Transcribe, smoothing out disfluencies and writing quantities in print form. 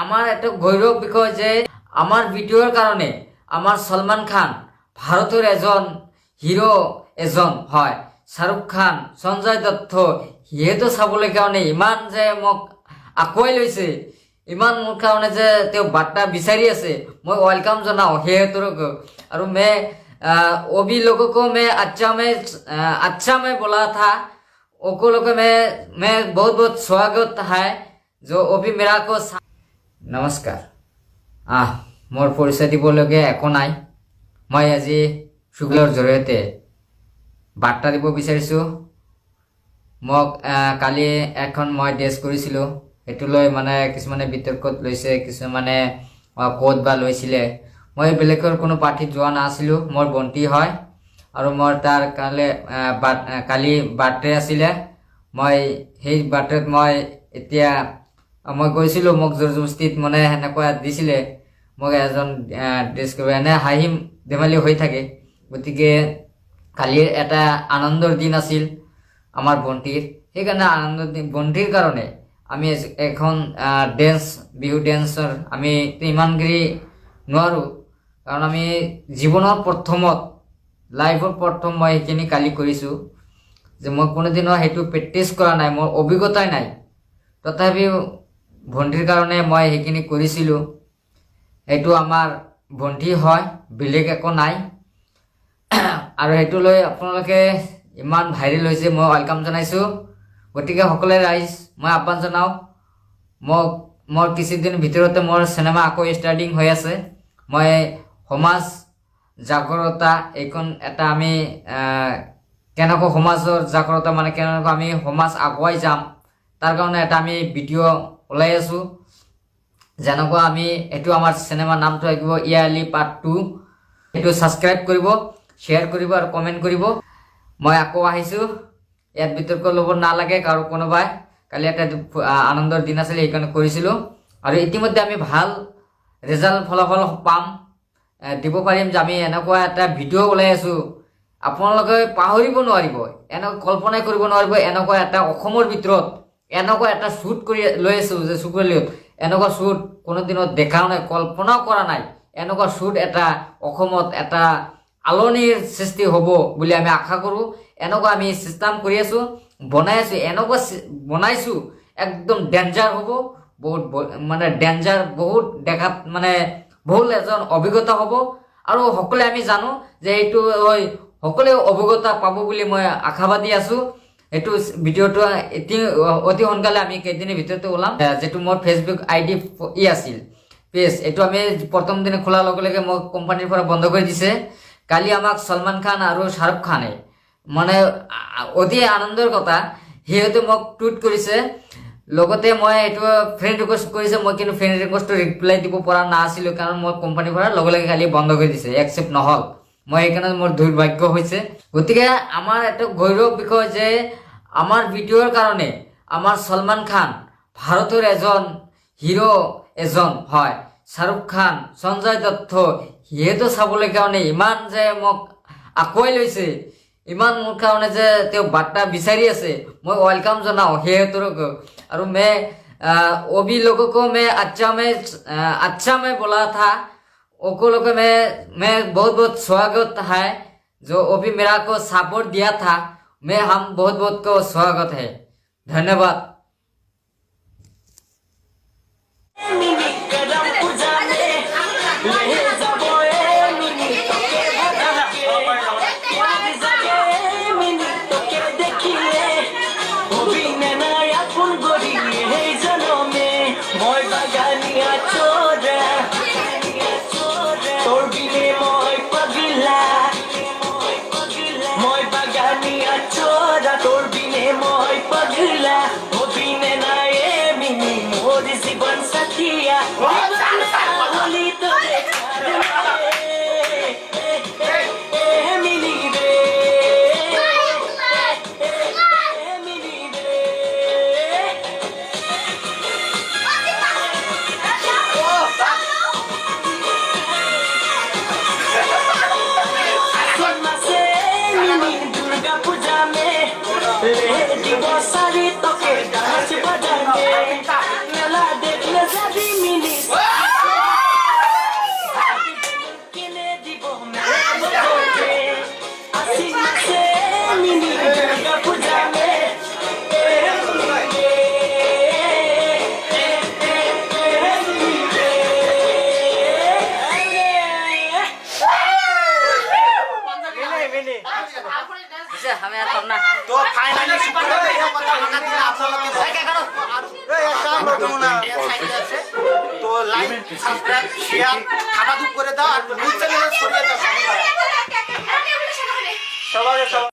আমাৰ একটা গৌৰব বিষয় যে আমাৰ ভিডিওৰ কাৰণে আমাৰ সলমান খান ভাৰতেৰ এজন হিৰো এজন হয়। শাহৰুখ খান, সঞ্জয় দত্ত সিহেতো চাবলৈ কাৰণে ইমান যে মোক আঁকোৱাই লৈছে, ইমান মোৰ কাৰণে যে তেওঁ বাৰ্তা বিচাৰি আছে, মই ৱেলকাম জনাওঁ সিহঁতক। আৰু वो भी लोगों को मैं अच्छा में बोला था, उनको लोग मैं बहुत बहुत स्वागत है जो वो भी मेरा को नमस्कार। मोर परिचय दिबलगीया एको नाइ। मैं আজি শুক্লৰ জৰিয়তে বাৰ্তা দিব বিচাৰিছোঁ। মোক কালি এখন মই ড্ৰেছ কৰিছিলোঁ, সেইটো লৈ মানে কিছুমানে বিতৰ্কত লৈছে, কিছুমানে ক'ত বা লৈছিলে। মই বেলেগৰ কোনো পাৰ্টিত যোৱা নাছিলোঁ, মোৰ বন্তি হয় আৰু মোৰ তাৰ কালি বাৰ্থডে আছিলে। মই সেই বাৰ্থডেত মই এতিয়া মই গৈছিলোঁ, মোক জোৰ জবস্তিত মানে সেনেকুৱা দিছিলে মোক এজন ড্ৰেছ কৰিব, এনে হাঁহি ধেমালি হৈ থাকে। গতিকে কালিৰ এটা আনন্দৰ দিন আছিল আমাৰ বন্তিৰ, সেইকাৰণে আনন্দৰ দিন বন্তিৰ কাৰণে আমি এখন বিহু ডেন্সৰ আমি ইমানগিৰি নোৱাৰোঁ, কাৰণ আমি জীৱনৰ প্ৰথমত লাইফৰ প্ৰথম মই সেইখিনি কালি কৰিছোঁ যে মই কোনোদিনো সেইটো প্ৰেক্টিছ কৰা নাই, মোৰ অভিজ্ঞতাই নাই। তথাপিও ভণ্টিৰ কাৰণে মই সেইখিনি কৰিছিলোঁ। সেইটো আমাৰ ভণ্টি হয়, বেলেগ একো নাই। আৰু সেইটো লৈ আপোনালোকে ইমান ভাইৰেল হৈছে, মই ৱেলকাম জনাইছোঁ। গতিকে সকলোৱে ৰাইজ মই আহ্বান জনাওঁ, মোৰ কিছুদিন ভিতৰতে মোৰ চিনেমা আকৌ ষ্টাৰ্টিং হৈ আছে। মই সমাজ জাগৰতা এইখন এটা আমি কেনেকৈ সমাজৰ জাগৰতা মানে কেনেকৈ আমি সমাজ আগুৱাই যাম তাৰ কাৰণে এটা আমি ভিডিঅ' ওলাই আছোঁ। যেনেকুৱা আমি এইটো আমাৰ চিনেমাৰ নামটো আহিব ইয়ালি পাৰ্ট 2। সেইটো ছাবস্ক্ৰাইব কৰিব, শ্বেয়াৰ কৰিব আৰু কমেণ্ট কৰিব। মই আকৌ আহিছোঁ, ইয়াত বিতৰ্ক ল'ব নালাগে কাৰো কোনোবাই। কালি এটা আনন্দৰ দিন আছিলে, সেইকাৰণে কৰিছিলোঁ। আৰু ইতিমধ্যে আমি ভাল ৰিজাল্ট ফলাফল পাম, দিব পাৰিম যে আমি এনেকুৱা এটা ভিডিঅ' ওলাই আছোঁ। আপোনালোকে পাহৰিব নোৱাৰিব, এনেকুৱা কল্পনাই কৰিব নোৱাৰিব, এনেকুৱা এটা অসমৰ ভিতৰত এনেকুৱা এটা শ্বুট কৰি লৈ আছোঁ যে চুকলিত এনেকুৱা শ্বুট কোনোদিনত দেখাও নাই, কল্পনাও কৰা নাই। এনেকুৱা শ্বুট এটা অসমত এটা আলোড়নৰ সৃষ্টি হ'ব বুলি আমি আশা কৰোঁ। এনেকুৱা আমি চিষ্টেম কৰি আছোঁ, বনাই আছোঁ, এনেকুৱা বনাইছোঁ একদম ডেঞ্জাৰ হ'ব, বহুত মানে ডেঞ্জাৰ, বহুত দেখাত মানে বহুত এজন অভিজ্ঞতা হ'ব। আৰু সকলোৱে আমি জানো যে এইটো সকলোৱে অভিজ্ঞতা পাব বুলি মই আশাবাদী আছোঁ। এইটো ভিডিঅ'টো অতি সোনকালে আমি কেইদিনৰ ভিতৰতে ওলাম। যিটো মোৰ ফেচবুক ID আছিল পেজ, এইটো আমি প্ৰথম দিনে খোলাৰ লগে লগে মোক কোম্পানীৰ পৰা বন্ধ কৰি দিছে। কালি আমাক সলমান খান আৰু শাহৰুখ খানে মানে অতি আনন্দৰ কথা, সিহঁতে মোক টুইট কৰিছে। লগতে মই এইটো ফ্ৰেণ্ড ৰিকুৱেষ্ট কৰিছে, মই কিন্তু ফ্ৰেণ্ড ৰিকুৱেষ্টটো ৰিপ্লাই দিব পৰা নাছিলোঁ, কাৰণ মই কোম্পানীৰ পৰা লগে লগে কালি বন্ধ কৰি দিছে, একচেপ্ট নহ'ল। মই সেইকাৰণে মোৰ দুৰ্ভাগ্য হৈছে। গতিকে আমাৰ এটা গৌৰৱ বিষয় যে আমাৰ ভিডিঅ'ৰ কাৰণে আমাৰ সলমান খান ভাৰতৰ এজন হিৰো এজন হয়। শাহৰুখ খান, সঞ্জয় দত্ত সিহেতো চাবলৈ কাৰণে ইমান যে মোক আঁকোৱাই লৈছে, ইমান মোৰ কাৰণে যে তেওঁ বাৰ্তা বিচাৰি আছে, মই ৱেলকাম জনাওঁ সিহঁতক। আৰু वो भी लोगों को मैं अच्छा में बोला था, उनको लोग मैं बहुत बहुत स्वागत है जो वो भी मेरा को सपोर्ट दिया था, हम बहुत बहुत को स्वागत है। धन्यवाद। তোর বিনে মই পাগলা। বর্ধমানে সাইডে আছে। তো লাইক সাবস্ক্রাইব শেয়ার খাবাদুক করে দাও আর নিউজ চ্যানেলে ছড়িয়ে দাও সবাই।